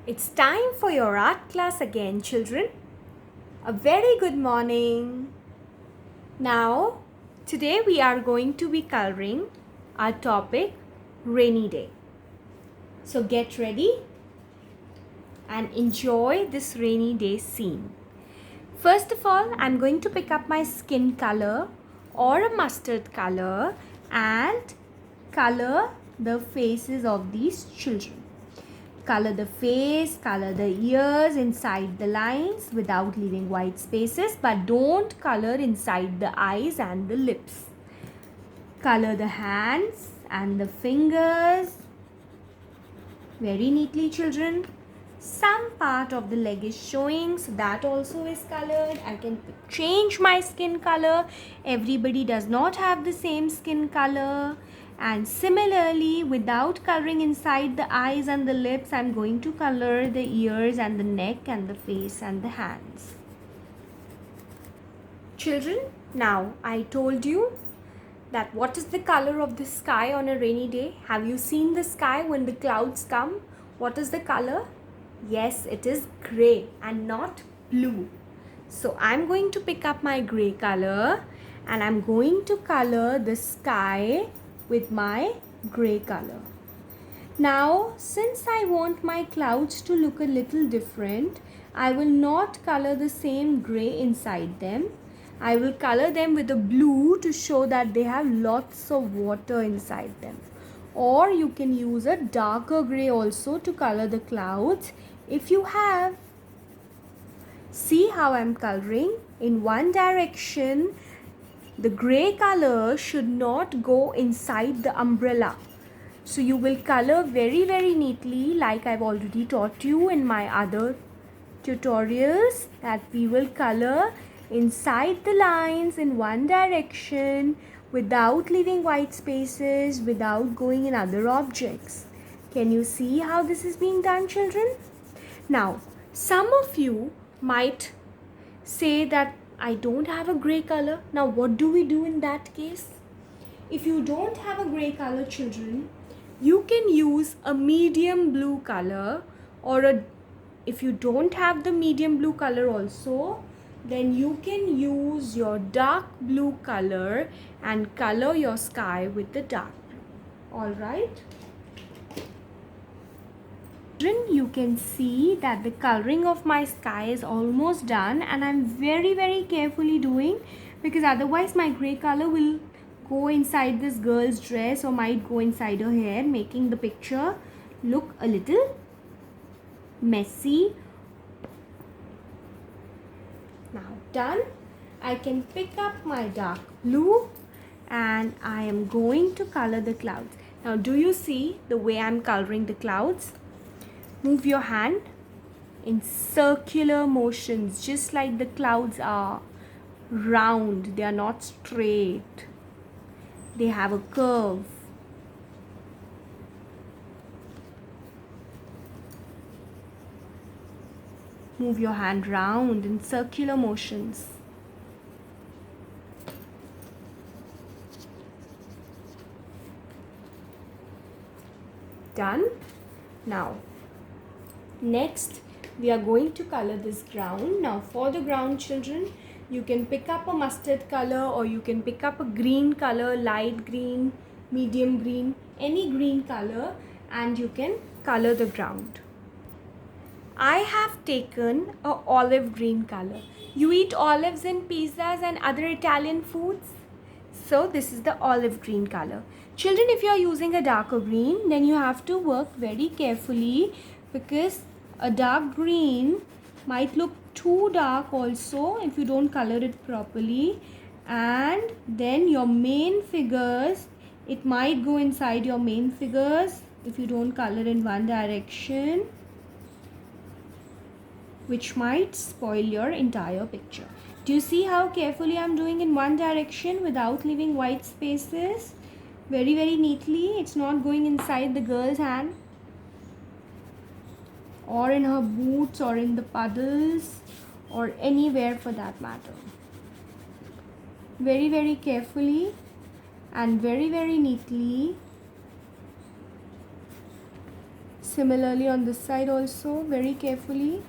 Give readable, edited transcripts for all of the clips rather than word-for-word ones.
It's time for your art class again, children. A very good morning. Now, today we are going to be coloring our topic rainy day. So get ready and enjoy this rainy day scene. First of all, I'm going to pick up my skin color or a mustard color and color the faces of these children. Color the face, color the ears inside the lines without leaving white spaces, but don't color inside the eyes and the lips. Color the hands and the fingers very neatly, children. Some part of the leg is showing, so that also is colored. I can change my skin color. Everybody does not have the same skin color. And similarly, without coloring inside the eyes and the lips, I'm going to color the ears and the neck and the face and the hands. Children, now I told you that what is the color of the sky on a rainy day? Have you seen the sky when the clouds come? What is the color? Yes, it is gray and not blue. So I'm going to pick up my gray color and I'm going to color the sky with my gray color. Now, since I want my clouds to look a little different, I will not color the same gray inside them. I will color them with a blue to show that they have lots of water inside them. Or you can use a darker gray also to color the clouds if you have. See how I'm coloring in one direction. The gray color should not go inside the umbrella. So you will color very neatly, like I've already taught you in my other tutorials, that we will color inside the lines in one direction without leaving white spaces, without going in other objects. Can you see how this is being done, children? Now, some of you might say that I don't have a gray color. Now, what do we do in that case? If you don't have a gray color, children, you can use a medium blue color, or if you don't have the medium blue color also, then you can use your dark blue color and color your sky with the dark blue. All right. You can see that the coloring of my sky is almost done, and I'm very carefully doing, because otherwise my gray color will go inside this girl's dress or might go inside her hair, making the picture look a little messy. Now done. I can pick up my dark blue and I am going to color the clouds. Now do you see the way I'm coloring the clouds? Move your hand in circular motions, just like the clouds are round. They are not straight. They have a curve. Move your hand round in circular motions. Done. Now, next we are going to color this ground. Now for the ground, children, you can pick up a mustard color or you can pick up a green color, light green, medium green, any green color, and you can color the ground. I have taken a olive green color. You eat olives in pizzas and other Italian foods? So this is the olive green color. Children, if you are using a darker green, then you have to work very carefully, because a dark green might look too dark also if you don't color it properly, and then your main figures, it might go inside your main figures if you don't color in one direction, which might spoil your entire picture. Do you see how carefully I'm doing in one direction without leaving white spaces? Very neatly. It's not going inside the girl's hand or in her boots or in the puddles or anywhere for that matter. Very carefully and very neatly. Similarly on this side also, very carefully.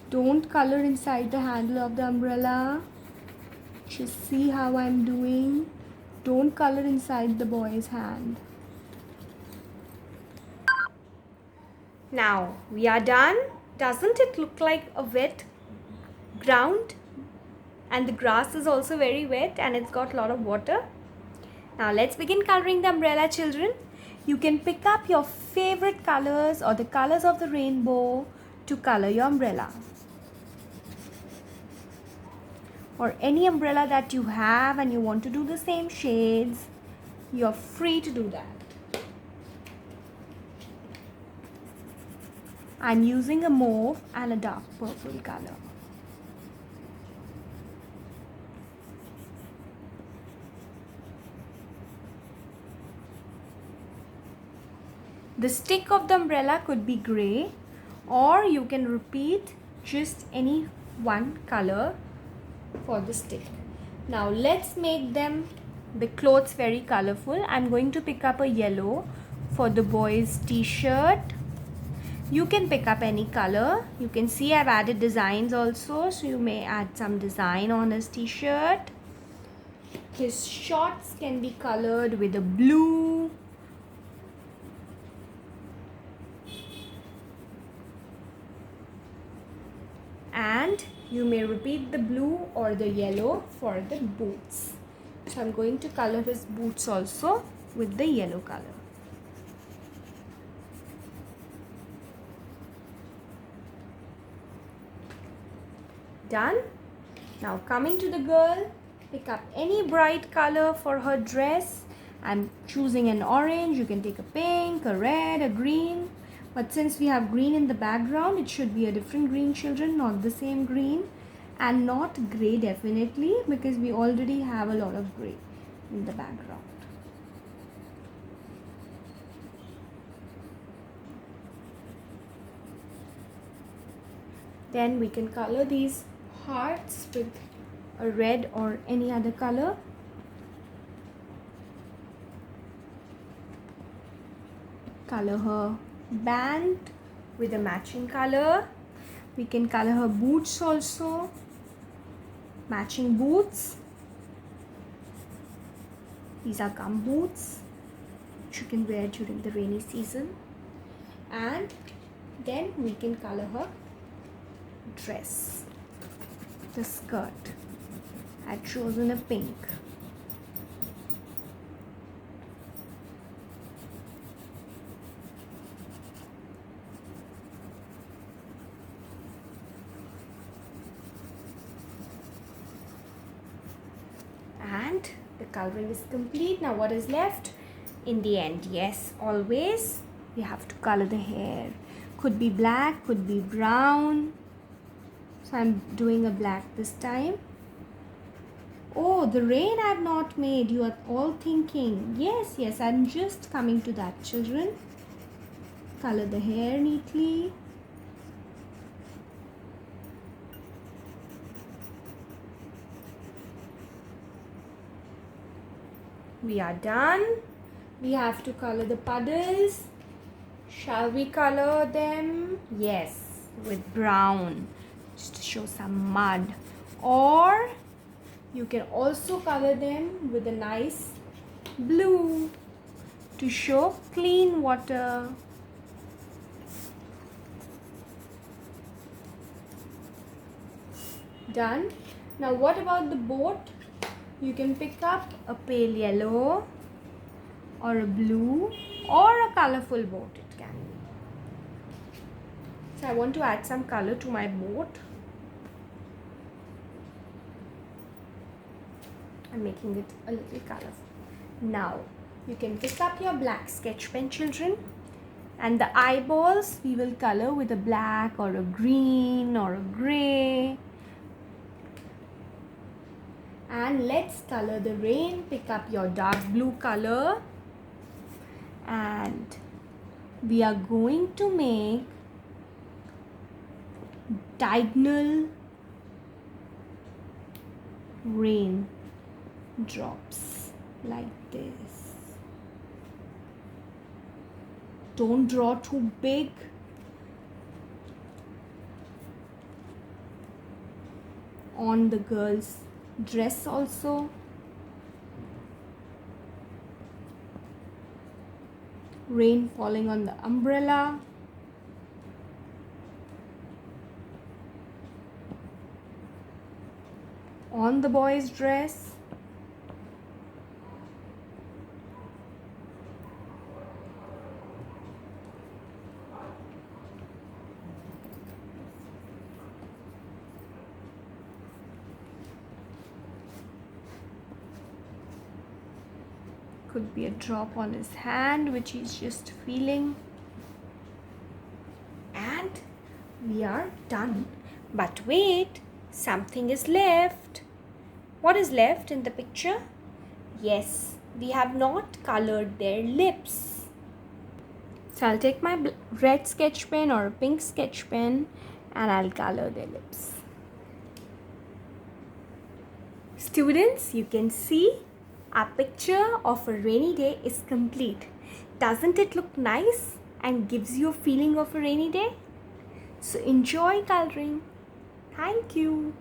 Don't color inside the handle of the umbrella. Just see how I'm doing. Don't color inside the boy's hand. Now we are done. Doesn't it look like a wet ground? And the grass is also very wet and it's got a lot of water. Now let's begin coloring the umbrella, children. You can pick up your favorite colors or the colors of the rainbow to color your umbrella. Or any umbrella that you have and you want to do the same shades, you're free to do that. I'm using a mauve and a dark purple color. The stick of the umbrella could be grey, or you can repeat just any one color for the stick. Now let's make the clothes very colorful. I'm going to pick up a yellow for the boy's t-shirt. You can pick up any color. You can see I've added designs also, so you may add some design on his t-shirt. His shorts can be colored with a blue. And you may repeat the blue or the yellow for the boots. So I'm going to color his boots also with the yellow color. Done. Now coming to the girl, pick up any bright color for her dress. I'm choosing an orange. You can take a pink, a red, a green. But since we have green in the background, it should be a different green, children, not the same green. And not grey definitely, because we already have a lot of grey in the background. Then we can color these hearts with a red or any other color. Color her band with a matching color. We can color her boots also, matching boots. These are gum boots which you can wear during the rainy season. And then we can color her dress, the skirt. I've chosen a pink. And the coloring is complete. Now what is left? In the end, yes, always we have to color the hair. Could be black, could be brown. So I'm doing a black this time. Oh, the rain I've not made. You are all thinking. Yes, I'm just coming to that, children. Color the hair neatly. We are done. We have to color the puddles. Shall we color them? Yes, with brown, just to show some mud. Or you can also color them with a nice blue to show clean water. Done. Now what about the boat? You can pick up a pale yellow or a blue or a colorful boat, it can be. So I want to add some color to my boat. I'm making it a little colorful. Now you can pick up your black sketch pen, children, and the eyeballs we will color with a black or a green or a gray. And let's color the rain. Pick up your dark blue color and we are going to make diagonal rain drops like this. Don't draw too big. On the girl's dress also. Rain falling on the umbrella. On the boy's dress. Could be a drop on his hand which he's just feeling. And we are done. But wait, something is left. What is left in the picture? Yes, we have not colored their lips. So I'll take my red sketch pen or a pink sketch pen and I'll color their lips. Students, you can see our picture of a rainy day is complete. Doesn't it look nice and gives you a feeling of a rainy day? So enjoy coloring. Thank you.